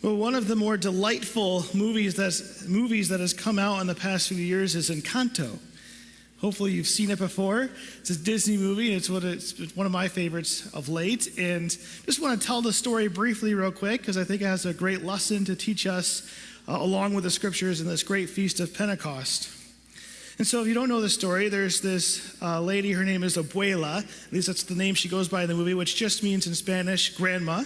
Well, one of the more delightful movies that has come out in the past few years is Encanto. Hopefully you've seen it before. It's a Disney movie, and it's one of my favorites of late. And just want to tell the story briefly real quick, because I think it has a great lesson to teach us along with the scriptures in this great feast of Pentecost. And so if you don't know the story, there's this lady, her name is Abuela. At least that's the name she goes by in the movie, which just means in Spanish, grandma.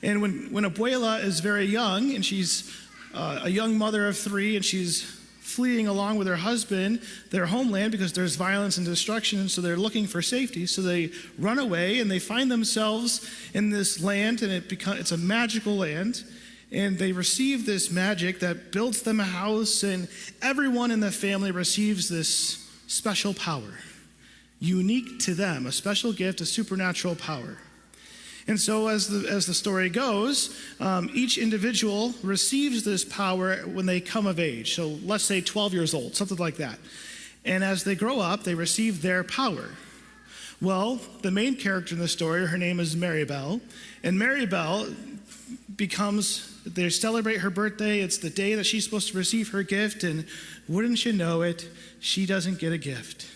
And when Abuela is very young, and she's a young mother of 3, and she's fleeing along with her husband their homeland because there's violence and destruction, and so they're looking for safety. So they run away, and they find themselves in this land, and it's a magical land. And they receive this magic that builds them a house, and everyone in the family receives this special power, unique to them, a special gift, a supernatural power. And so as the story goes, each individual receives this power when they come of age. So let's say 12 years old, something like that. And as they grow up, they receive their power. Well, the main character in the story, her name is Maribel. And Maribel they celebrate her birthday. It's the day that she's supposed to receive her gift. And wouldn't you know it, she doesn't get a gift.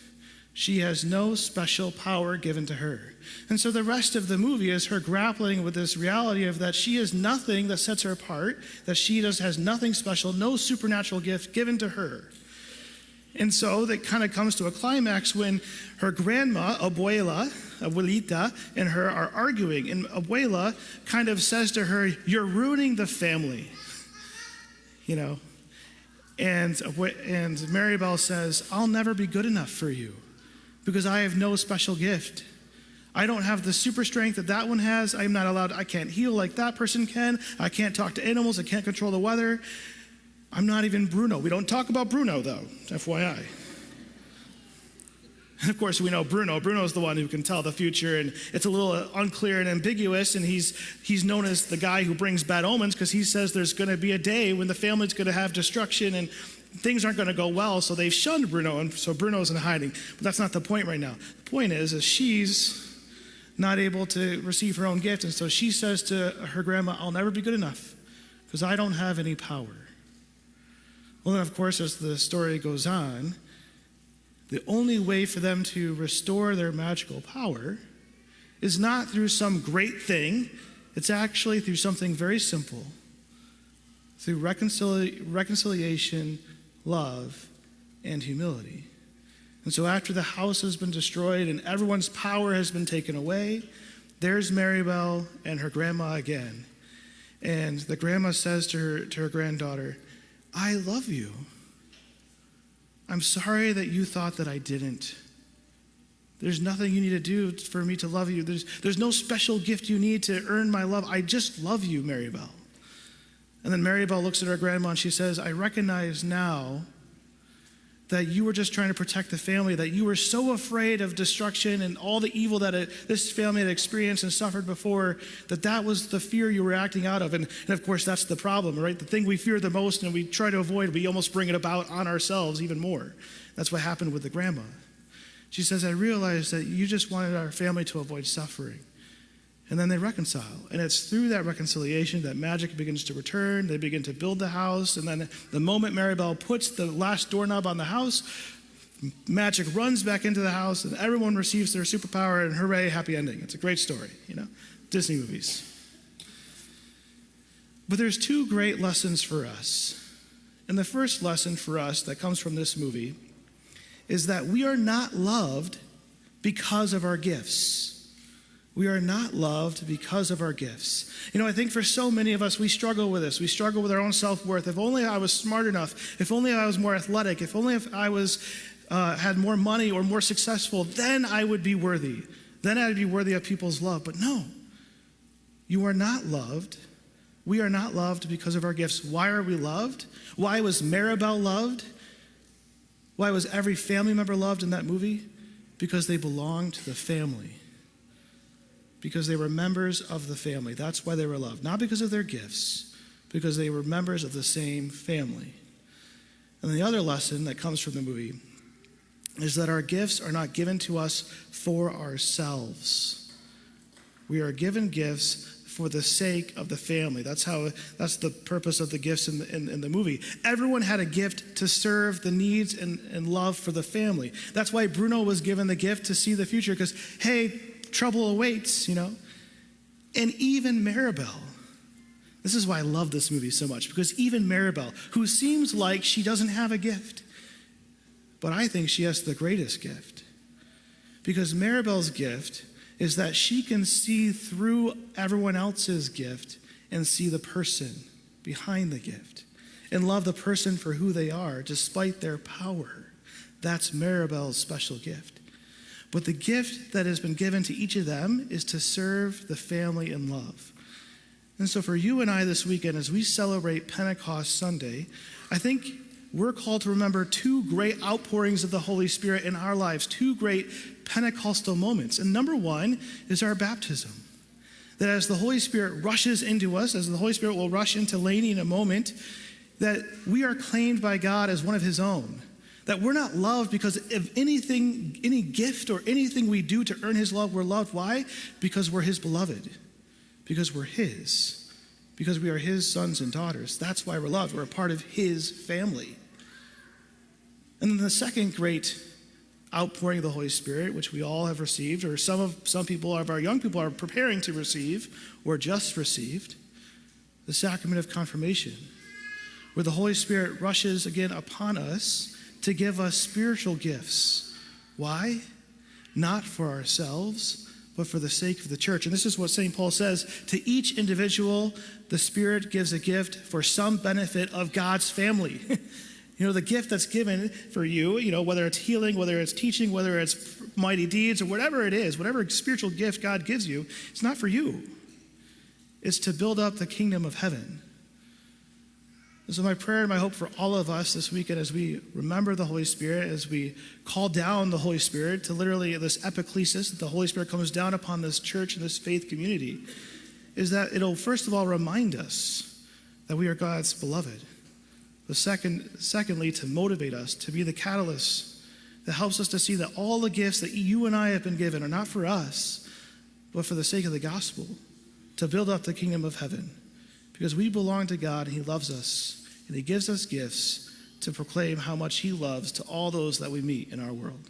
She has no special power given to her. And so the rest of the movie is her grappling with this reality of that she is nothing that sets her apart, that she has nothing special, no supernatural gift given to her. And so that kind of comes to a climax when her grandma, Abuelita, and her are arguing. And Abuela kind of says to her, "You're ruining the family." You know? And Maribel says, "I'll never be good enough for you because I have no special gift. I don't have the super strength that one has. I'm not allowed, I can't heal like that person can. I can't talk to animals. I can't control the weather. I'm not even Bruno." We don't talk about Bruno, though, FYI. And of course, we know Bruno. Bruno's the one who can tell the future, and it's a little unclear and ambiguous, and he's known as the guy who brings bad omens because he says there's going to be a day when the family's going to have destruction and things aren't going to go well, so they've shunned Bruno, and so Bruno's in hiding. But that's not the point right now. The point is she's not able to receive her own gift, and so she says to her grandma, "I'll never be good enough because I don't have any power." Well, then, of course, as the story goes on, the only way for them to restore their magical power is not through some great thing. It's actually through something very simple, through reconciliation, love, and humility. And so after the house has been destroyed and everyone's power has been taken away, there's Maribel and her grandma again. And the grandma says to her granddaughter, "I love you. I'm sorry that you thought that I didn't. There's nothing you need to do for me to love you. There's no special gift you need to earn my love. I just love you, Maribel." And then Maribel looks at her grandma and she says, "I recognize now that you were just trying to protect the family, that you were so afraid of destruction and all the evil that this family had experienced and suffered before, that was the fear you were acting out of." And of course, that's the problem, right? The thing we fear the most and we try to avoid, we almost bring it about on ourselves even more. That's what happened with the grandma. She says, "I realized that you just wanted our family to avoid suffering." And then they reconcile. And it's through that reconciliation that magic begins to return. They begin to build the house. And then the moment Maribel puts the last doorknob on the house, magic runs back into the house and everyone receives their superpower, and hooray, happy ending. It's a great story, Disney movies. But there's 2 great lessons for us. And the first lesson for us that comes from this movie is that we are not loved because of our gifts. We are not loved because of our gifts. I think for so many of us, we struggle with this. We struggle with our own self-worth. If only I was smart enough. If only I was more athletic. If only if I had more money or more successful, then I would be worthy. Then I'd be worthy of people's love. But no, you are not loved. We are not loved because of our gifts. Why are we loved? Why was Maribel loved? Why was every family member loved in that movie? Because they belonged to the family. Because they were members of the family. That's why they were loved. Not because of their gifts, because they were members of the same family. And the other lesson that comes from the movie is that our gifts are not given to us for ourselves. We are given gifts for the sake of the family. That's the purpose of the gifts in the movie. Everyone had a gift to serve the needs and love for the family. That's why Bruno was given the gift to see the future, because, hey, trouble awaits, And even Maribel. This is why I love this movie so much, because even Maribel, who seems like she doesn't have a gift, but I think she has the greatest gift. Because Maribel's gift is that she can see through everyone else's gift and see the person behind the gift and love the person for who they are despite their power. That's Maribel's special gift. But the gift that has been given to each of them is to serve the family in love. And so for you and I this weekend, as we celebrate Pentecost Sunday, I think we're called to remember two great outpourings of the Holy Spirit in our lives, two great Pentecostal moments. And number one is our baptism. That as the Holy Spirit rushes into us, as the Holy Spirit will rush into Lainey in a moment, that we are claimed by God as one of his own. That we're not loved because of anything, any gift or anything we do to earn his love. We're loved. Why? Because we're his beloved. Because we're his. Because we are his sons and daughters. That's why we're loved. We're a part of his family. And then the second great outpouring of the Holy Spirit, which we all have received, or some people of our young people are preparing to receive, or just received, the sacrament of confirmation, where the Holy Spirit rushes again upon us to give us spiritual gifts. Why? Not for ourselves, but for the sake of the church. And this is what St. Paul says: to each individual, the Spirit gives a gift for some benefit of God's family. The gift that's given for you, whether it's healing, whether it's teaching, whether it's mighty deeds, or whatever it is, whatever spiritual gift God gives you, it's not for you. It's to build up the kingdom of heaven. And so my prayer and my hope for all of us this weekend, as we remember the Holy Spirit, as we call down the Holy Spirit to literally this epiclesis, that the Holy Spirit comes down upon this church and this faith community, is that it'll first of all remind us that we are God's beloved. But secondly, to motivate us, to be the catalyst that helps us to see that all the gifts that you and I have been given are not for us, but for the sake of the gospel, to build up the kingdom of heaven. Because we belong to God, and he loves us, and he gives us gifts to proclaim how much he loves to all those that we meet in our world.